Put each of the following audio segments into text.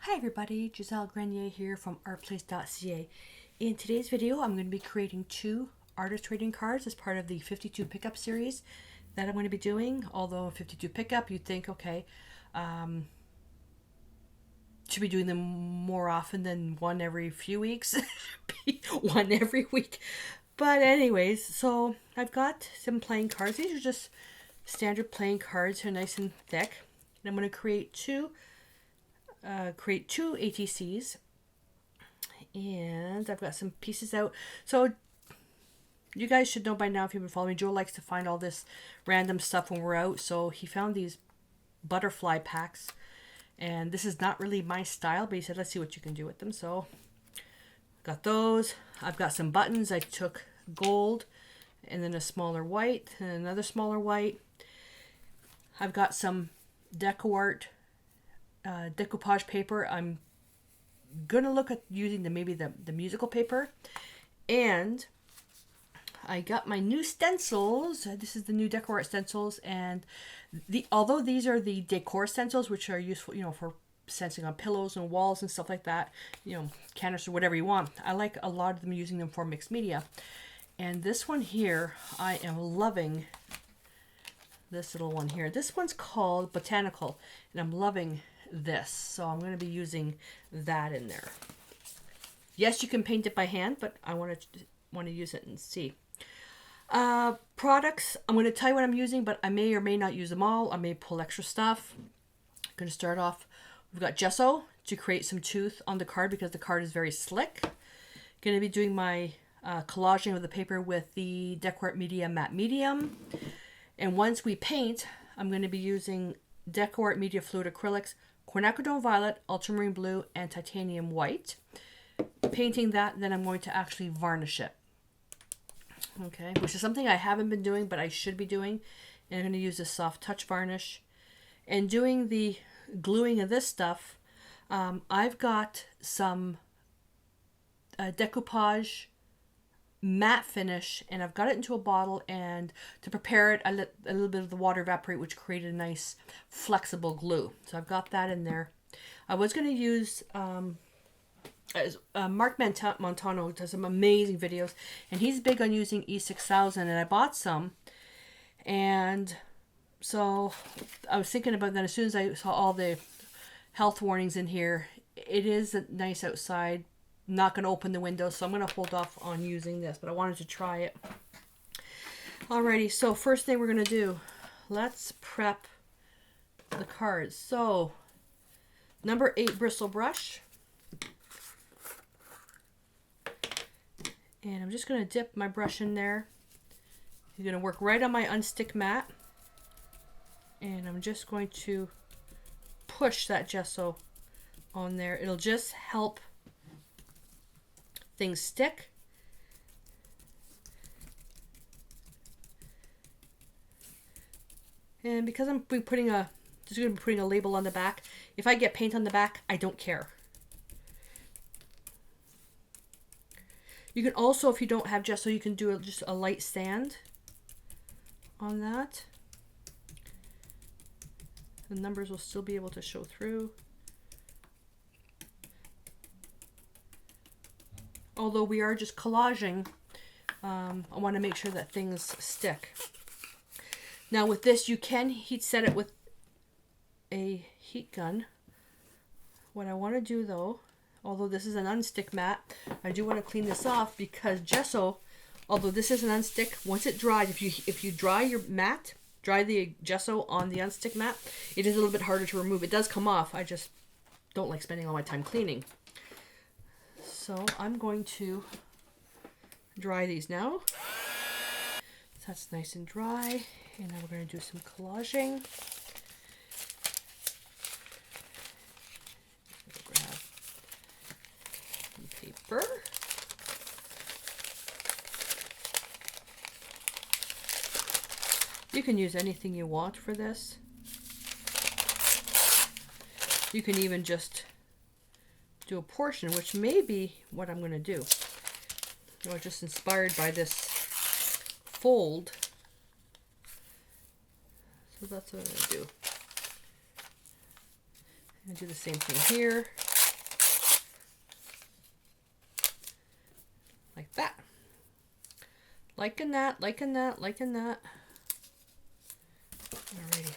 Hi everybody, Giselle Grenier here from artplace.ca. In today's video, I'm going to be creating two artist trading cards as part of the 52 pickup series that I'm going to be doing. Although 52 pickup, you'd think, okay, should be doing them more often than one every few weeks, one every week. But anyways, so I've got some playing cards. These are just standard playing cards. They're nice and thick. And I'm going to create two ATCs, and I've got some pieces out. So you guys should know by now, if you've been following me, Joe likes to find all this random stuff when we're out. So he found these butterfly packs, and this is not really my style, but he said, let's see what you can do with them. So got those. I've got some buttons. I took gold and then a smaller white and another smaller white. I've got some deco decoupage paper. I'm gonna look at using the musical paper, and I got my new stencils. This is the new decor art stencils, and although these are the decor stencils, which are useful, for stenciling on pillows and walls and stuff like that, canisters or whatever you want. I like a lot of them using them for mixed media, and this one here, I am loving. This little one here. This one's called Botanical, and I'm loving this. So I'm going to be using that in there. Yes, you can paint it by hand, but I want to use it and see. Products, I'm going to tell you what I'm using, but I may or may not use them all. I may pull extra stuff. I'm going to start off. We've got gesso to create some tooth on the card because the card is very slick. Going to be doing my collaging of the paper with the Decor Art Media Matte Medium. And once we paint, I'm going to be using Decor Art Media Fluid Acrylics, Quinacridone Violet, Ultramarine Blue, and Titanium White. Painting that, then I'm going to actually varnish it. Okay, which is something I haven't been doing, but I should be doing. And I'm going to use this soft touch varnish. And doing the gluing of this stuff, I've got some decoupage matte finish, and I've got it into a bottle, and to prepare it I let a little bit of the water evaporate, which created a nice flexible glue. So I've got that in there. I was going to use Mark Montano does some amazing videos, and he's big on using E6000, and I bought some, and so I was thinking about that as soon as I saw all the health warnings in here. It is nice outside. Not going to open the window, so I'm going to hold off on using this, but I wanted to try it. Alrighty, so first thing we're going to do, let's prep the cards. So, number 8 bristle brush. And I'm just going to dip my brush in there. You're going to work right on my unstick mat. And I'm just going to push that gesso on there. It'll just help things stick. And because I'm putting a label on the back, if I get paint on the back, I don't care. You can also, if you don't have gesso, you can do just a light sand on that. The numbers will still be able to show through. Although we are just collaging, I want to make sure that things stick. Now with this, you can heat set it with a heat gun. What I want to do though, although this is an unstick mat, I do want to clean this off because gesso, although this is an unstick, once it dries, if you dry your mat, dry the gesso on the unstick mat, it is a little bit harder to remove. It does come off. I just don't like spending all my time cleaning. So I'm going to dry these now. So that's nice and dry. And now we're going to do some collaging. Grab some paper. You can use anything you want for this. You can even just do a portion, which may be what I'm going to do. I was just inspired by this fold. So that's what I'm going to do. I'm going to do the same thing here. Liking that, liking that, liking that. Alrighty.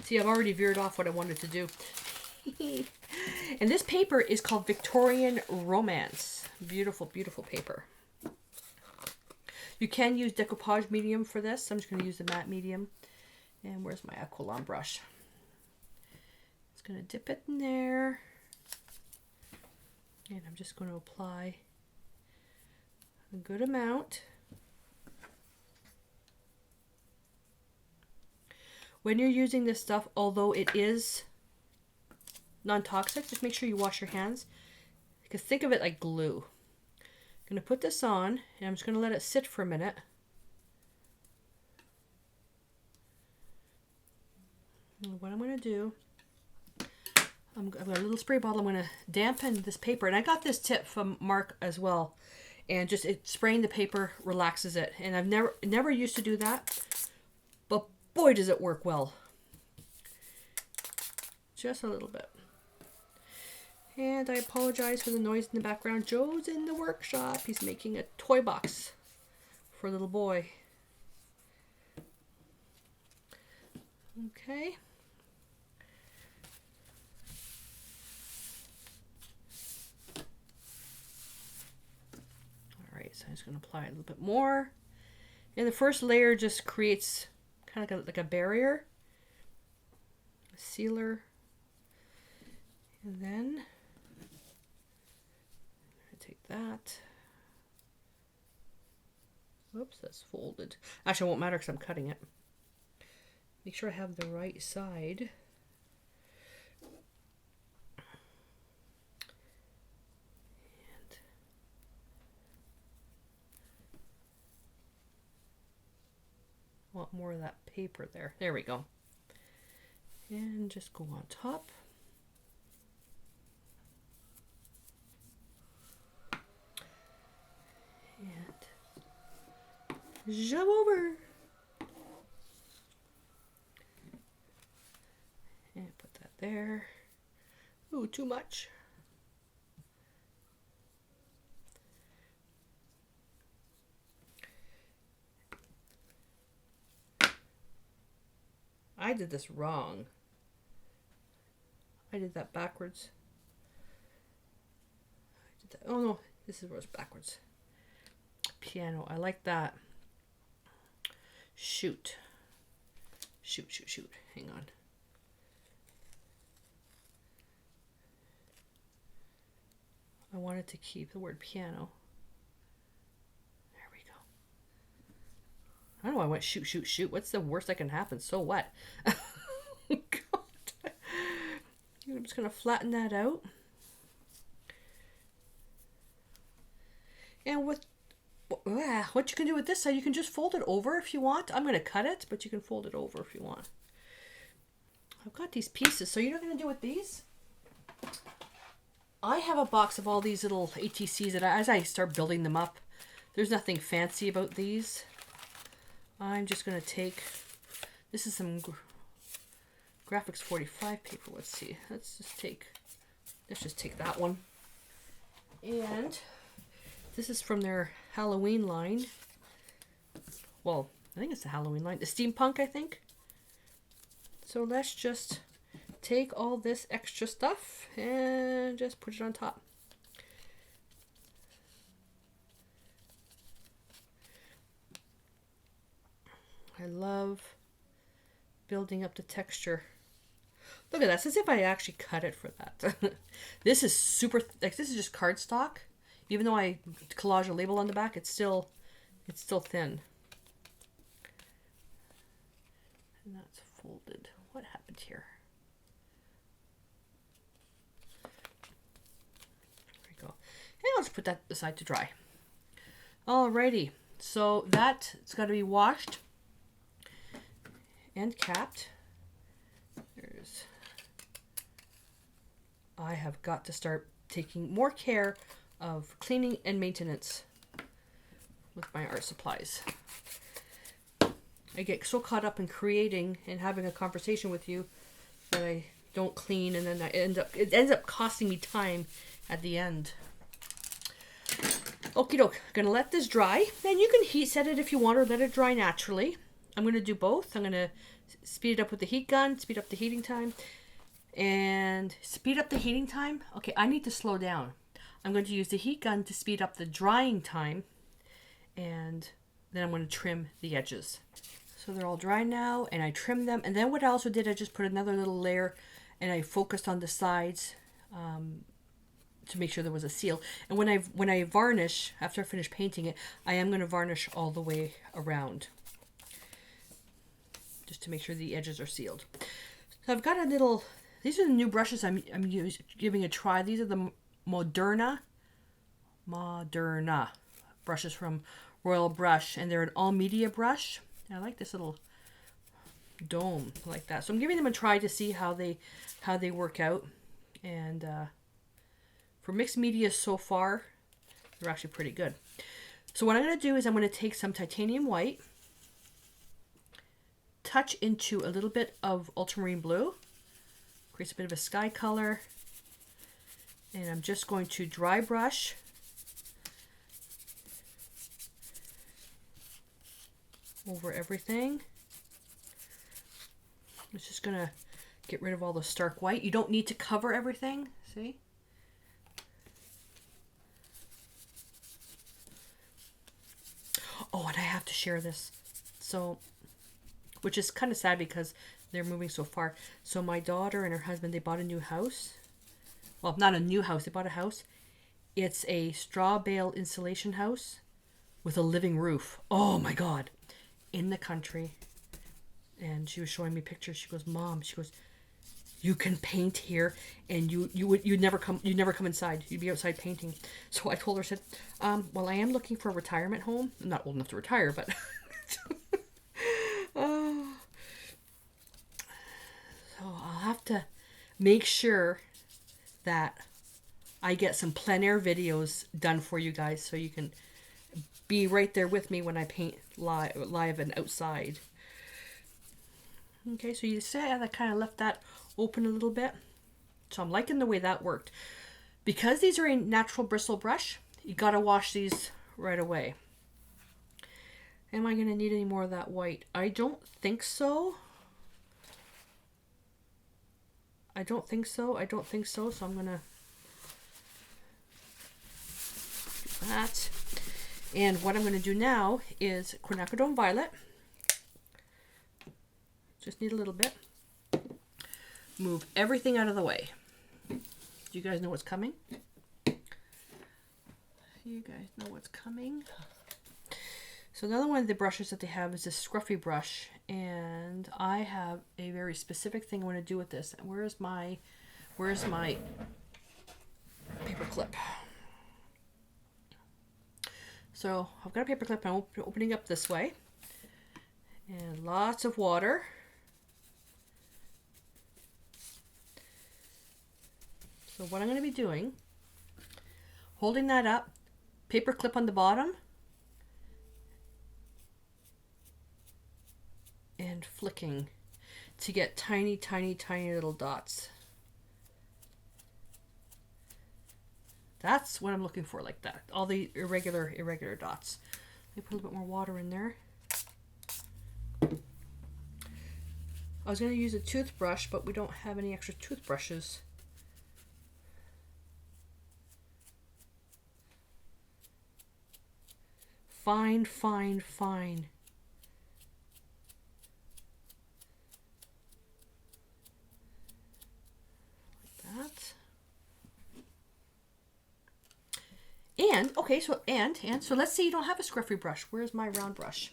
See, I've already veered off what I wanted to do. And this paper is called Victorian Romance. Beautiful, beautiful paper. You can use decoupage medium for this. I'm just going to use the matte medium. And where's my Aqualon brush? It's going to dip it in there. And I'm just going to apply a good amount. When you're using this stuff, although it is non-toxic, just make sure you wash your hands, because think of it like glue. I'm going to put this on, and I'm just going to let it sit for a minute. And what I'm going to do, I've got a little spray bottle. I'm going to dampen this paper, and I got this tip from Mark as well, and just spraying the paper relaxes it. And I've never used to do that, but boy does it work well. Just a little bit. And I apologize for the noise in the background. Joe's in the workshop. He's making a toy box for a little boy. Okay. Alright, so I'm just going to apply a little bit more. And the first layer just creates kind of like a barrier, a sealer. And then I take that. Whoops, that's folded. Actually, it won't matter because I'm cutting it. Make sure I have the right side. And want more of that paper there. There we go. And just go on top. And jump over. And put that there. Ooh, too much. I did this wrong. I did that backwards. Oh no, this is where it's backwards. Piano, I like that. Shoot. Shoot, shoot, shoot. Hang on. I wanted to keep the word piano. There we go. I don't know why I went shoot, shoot, shoot. What's the worst that can happen? So what? God. I'm just going to flatten that out. And what you can do with this side, you can just fold it over if you want. I'm going to cut it, but you can fold it over if you want. I've got these pieces. So you know what I'm going to do with these? I have a box of all these little ATCs that as I start building them up, there's nothing fancy about these. I'm just going to take, this is some Graphics 45 paper. Let's see. Let's just take that one. And this is from their Halloween line. Well, I think it's the Halloween line. The Steampunk, I think. So let's just take all this extra stuff and just put it on top. I love building up the texture. Look at that. It's as if I actually cut it for that. This is super, like this is just cardstock. Even though I collage a label on the back, it's still thin. And that's folded. What happened here? There we go. And I'll just put that aside to dry. Alrighty. So that's got to be washed and capped. I have got to start taking more care of cleaning and maintenance with my art supplies. I get so caught up in creating and having a conversation with you that I don't clean, and then it ends up costing me time at the end. Okie doke. Gonna let this dry. Then you can heat set it if you want or let it dry naturally. I'm gonna do both. I'm gonna speed it up with the heat gun, speed up the heating time, and speed up the heating time. Okay, I need to slow down. I'm going to use the heat gun to speed up the drying time, and then I'm going to trim the edges. So they're all dry now, and I trimmed them. And then what I also did, I just put another little layer, and I focused on the sides to make sure there was a seal. And when I varnish, after I finish painting it, I am going to varnish all the way around, just to make sure the edges are sealed. So I've got a little. These are the new brushes I'm giving a try. These are the Moderna brushes from Royal Brush, and they're an all media brush. And I like this little dome like that. So I'm giving them a try to see how they work out. And for mixed media so far, they're actually pretty good. So what I'm going to do is I'm going to take some titanium white, touch into a little bit of ultramarine blue, creates a bit of a sky color, and I'm just going to dry brush over everything. It's just going to get rid of all the stark white. You don't need to cover everything, see? Oh, and I have to share this. So, which is kind of sad because they're moving so far. So my daughter and her husband, they bought a new house. Well, not a new house. They bought a house. It's a straw bale insulation house with a living roof. Oh my God. In the country. And she was showing me pictures. She goes, Mom, she goes, you can paint you'd never come inside. You'd be outside painting. So I told her, I said, well, I am looking for a retirement home. I'm not old enough to retire, but so I'll have to make sure that I get some plein air videos done for you guys so you can be right there with me when I paint live and outside. Okay, so you see I kind of left that open a little bit. So I'm liking the way that worked. Because these are a natural bristle brush, you gotta wash these right away. Am I gonna need any more of that white? I don't think so. So I'm gonna do that. And what I'm gonna do now is quinacridone violet. Just need a little bit. Move everything out of the way. Do you guys know what's coming? So another one of the brushes that they have is this scruffy brush, and I have a very specific thing I want to do with this. Where's my paper clip? So I've got a paper clip. I'm opening up this way, and lots of water. So what I'm going to be doing, holding that up, paper clip on the bottom, and flicking to get tiny, tiny, tiny little dots. That's what I'm looking for, like that. All the irregular dots. Let me put a little bit more water in there. I was going to use a toothbrush, but we don't have any extra toothbrushes. Fine, fine, fine. Like that. And, okay, so let's say you don't have a scruffy brush. Where's my round brush?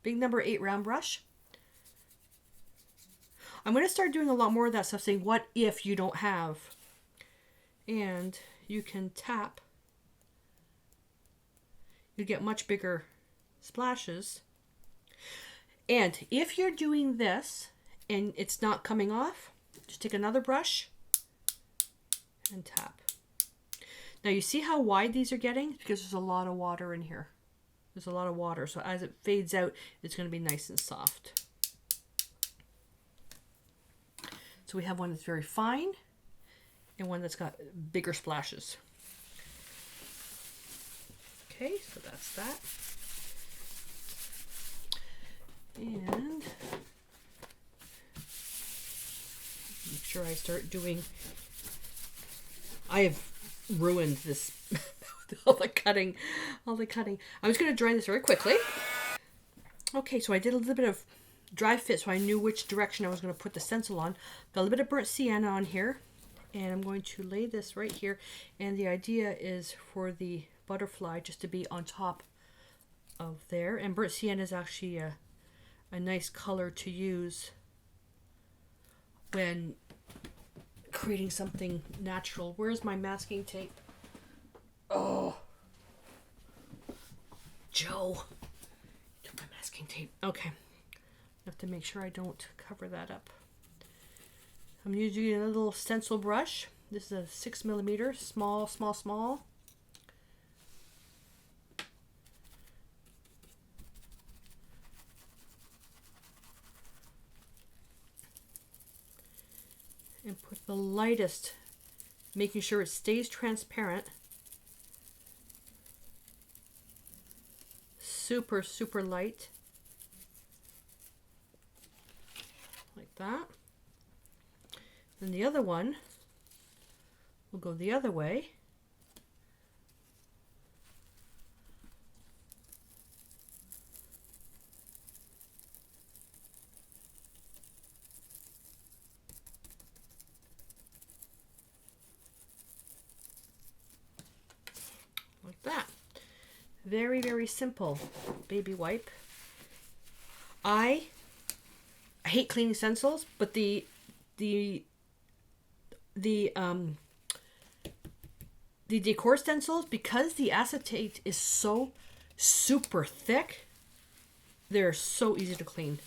Big number 8 round brush. I'm going to start doing a lot more of that stuff, saying what if you don't have. And you can tap. You get much bigger splashes. And if you're doing this and it's not coming off, just take another brush and tap. Now you see how wide these are getting? Because there's a lot of water in here. There's a lot of water. So as it fades out, it's going to be nice and soft. So we have one that's very fine and one that's got bigger splashes. Okay, so that's that. And make sure I start doing, I have ruined this, all the cutting. I'm just going to dry this very quickly. Okay, so I did a little bit of dry fit so I knew which direction I was going to put the stencil on. Got a little bit of burnt sienna on here, and I'm going to lay this right here. And the idea is for the butterfly just to be on top of there. And burnt sienna is actually a nice color to use when creating something natural. Where's my masking tape? Oh, Joe, took my masking tape. Okay, I have to make sure I don't cover that up. I'm using a little stencil brush. This is a 6mm, small. And put the lightest, making sure it stays transparent. Super, super light. Like that. Then the other one will go the other way. Like that. Very, very simple baby wipe. I hate cleaning stencils, but the decor stencils, because the acetate is so super thick, they're so easy to clean.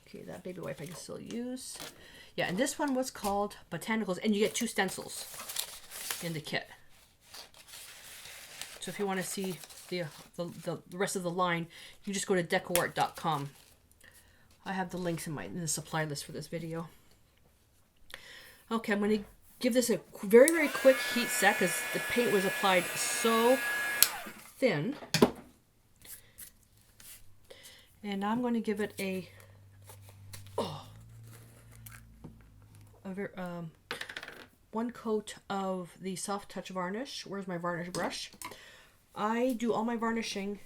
Okay, that baby wipe I can still use. Yeah, and this one was called Botanicals, and you get 2 stencils in the kit. So if you want to see the rest of the line, you just go to decoart.com. I have the links in the supply list for this video. Okay, I'm going to give this a very, very quick heat set because the paint was applied so thin. And I'm going to give it one coat of the Soft Touch varnish. Where's my varnish brush? I do all my varnishing.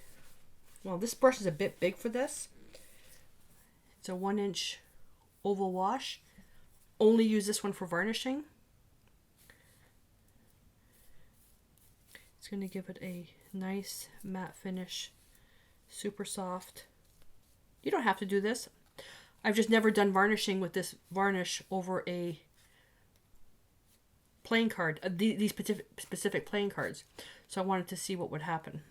Well, this brush is a bit big for this. It's a 1-inch oval wash. Only use this one for varnishing. It's going to give it a nice matte finish. Super soft. You don't have to do this. I've just never done varnishing with this varnish over a playing card, these specific playing cards. So I wanted to see what would happen.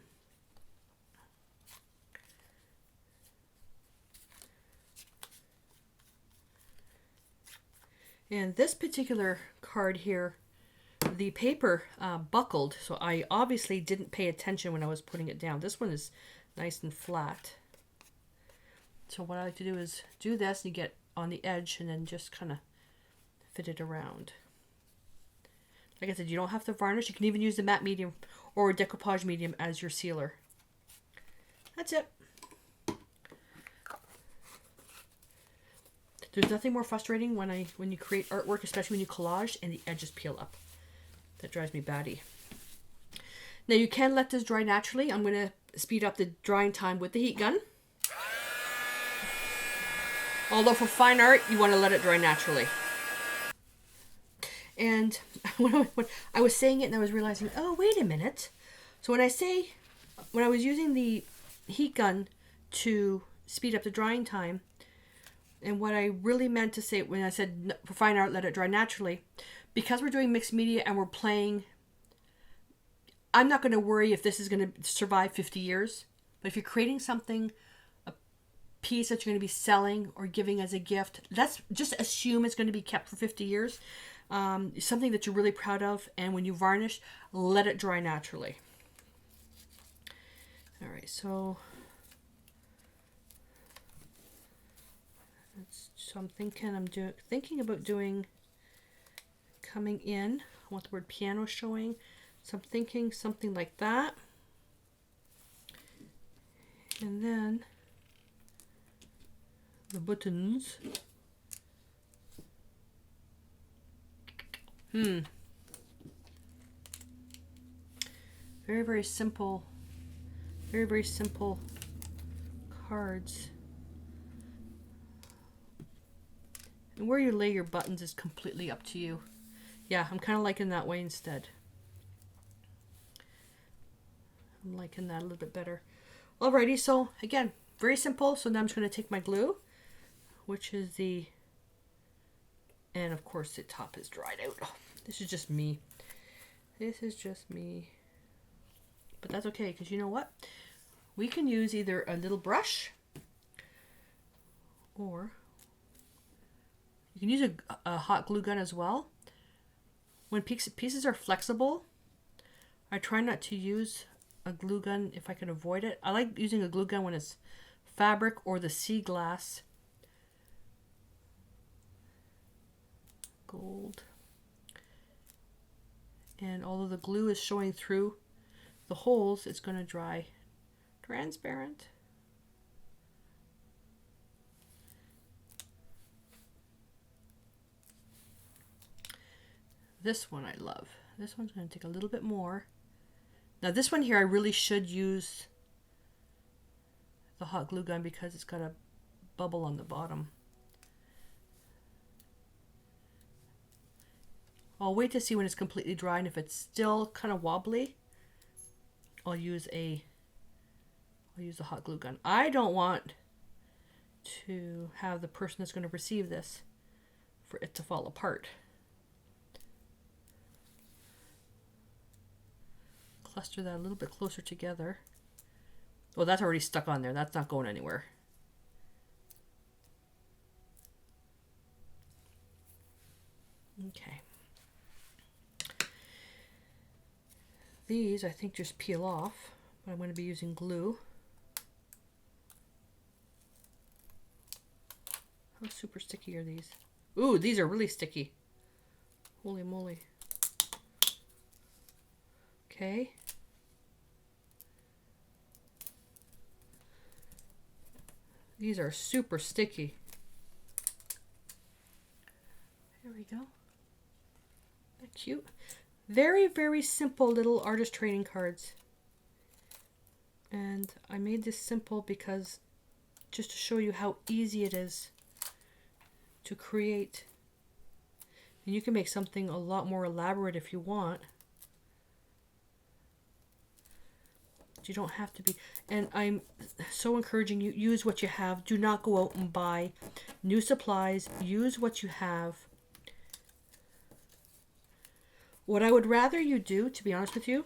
And this particular card here, the paper buckled, so I obviously didn't pay attention when I was putting it down. This one is nice and flat. So what I like to do is do this, and you get on the edge and then just kind of fit it around. Like I said, you don't have to varnish. You can even use the matte medium or decoupage medium as your sealer. That's it. There's nothing more frustrating when you create artwork, especially when you collage and the edges peel up. That drives me batty. Now you can let this dry naturally. I'm going to speed up the drying time with the heat gun. Although for fine art, you want to let it dry naturally. And when I was saying it and I was realizing, oh, wait a minute. So when I was using the heat gun to speed up the drying time, and what I really meant to say when I said for fine art, let it dry naturally, because we're doing mixed media and we're playing, I'm not going to worry if this is going to survive 50 years. But if you're creating something, a piece that you're going to be selling or giving as a gift, let's just assume it's going to be kept for 50 years. Something that you're really proud of, and when you varnish, let it dry naturally. All right, so I'm thinking about doing, coming in, I want the word piano showing. So I'm thinking something like that. And then the buttons. Very, very simple. Very, very simple cards. And where you lay your buttons is completely up to you. Yeah, I'm kind of liking that way instead. I'm liking that a little bit better. Alrighty, so again, very simple. So now I'm just going to take my glue, which is the, and of course the top is dried out. Oh, this is just me. This is just me. But that's okay, because you know what? We can use either a little brush, or you can use a hot glue gun as well. When pieces are flexible, I try not to use a glue gun if I can avoid it. I like using a glue gun when it's fabric or the sea glass. Gold. And although the glue is showing through the holes, it's going to dry transparent. This one I love. This one's going to take a little bit more. Now this one here I really should use the hot glue gun because it's got a bubble on the bottom. I'll wait to see when it's completely dry, and if it's still kind of wobbly, I'll use the hot glue gun. I don't want to have the person that's going to receive this for it to fall apart. Cluster that a little bit closer together. Oh, that's already stuck on there. That's not going anywhere. Okay. These I think just peel off, but I'm going to be using glue. How super sticky are these? Ooh, these are really sticky. Holy moly. Okay. These are super sticky. There we go. Isn't that cute? Very, very simple little artist trading cards. And I made this simple because just to show you how easy it is to create. And you can make something a lot more elaborate if you want. But you don't have to be. And I'm so encouraging you, use what you have. Do not go out and buy new supplies. Use what you have. What I would rather you do, to be honest with you,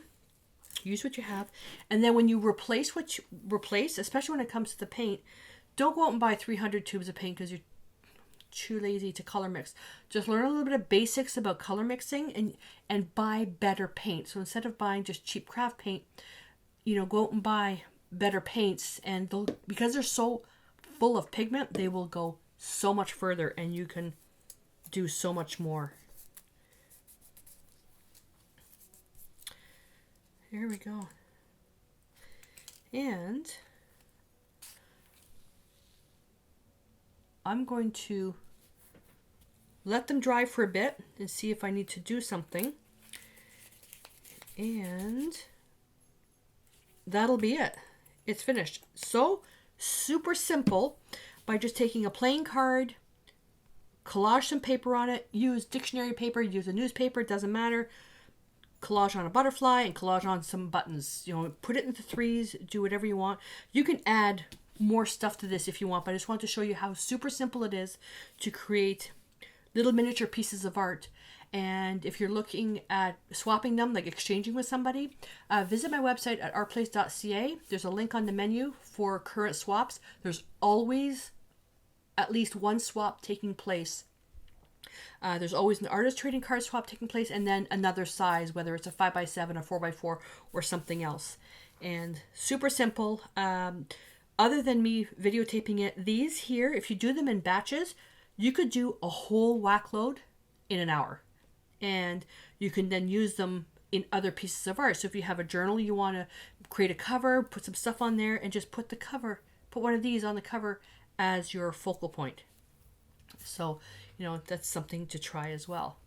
use what you have. And then when you replace what you replace, especially when it comes to the paint, don't go out and buy 300 tubes of paint because you're too lazy to color mix. Just learn a little bit of basics about color mixing and buy better paint. So instead of buying just cheap craft paint, go out and buy better paints, and because they're so full of pigment, they will go so much further and you can do so much more. Here we go. And I'm going to let them dry for a bit and see if I need to do something. And that'll be it. It's finished. So super simple, by just taking a plain card, collage some paper on it, use dictionary paper, use a newspaper, it doesn't matter. Collage on a butterfly and collage on some buttons. Put it into threes, do whatever you want. You can add more stuff to this if you want, but I just want to show you how super simple it is to create little miniature pieces of art. And if you're looking at swapping them, like exchanging with somebody, visit my website at artplace.ca. There's a link on the menu for current swaps. There's always at least one swap taking place. There's always an artist trading card swap taking place, and then another size, whether it's a 5x7, a 4x4, or something else. And super simple. Other than me videotaping it, these here, if you do them in batches, you could do a whole whack load in an hour. And you can then use them in other pieces of art. So if you have a journal, you want to create a cover, put some stuff on there, and just put one of these on the cover as your focal point. So, that's something to try as well.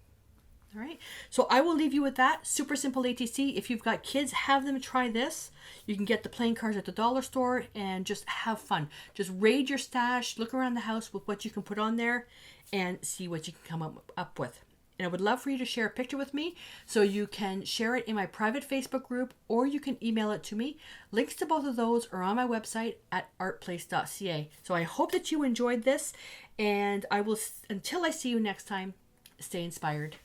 All right. So I will leave you with that. Super simple ATC. If you've got kids, have them try this. You can get the playing cards at the dollar store and just have fun. Just raid your stash, look around the house with what you can put on there and see what you can come up with. And I would love for you to share a picture with me, so you can share it in my private Facebook group or you can email it to me. Links to both of those are on my website at artplace.ca. So I hope that you enjoyed this, and I will, until I see you next time, stay inspired.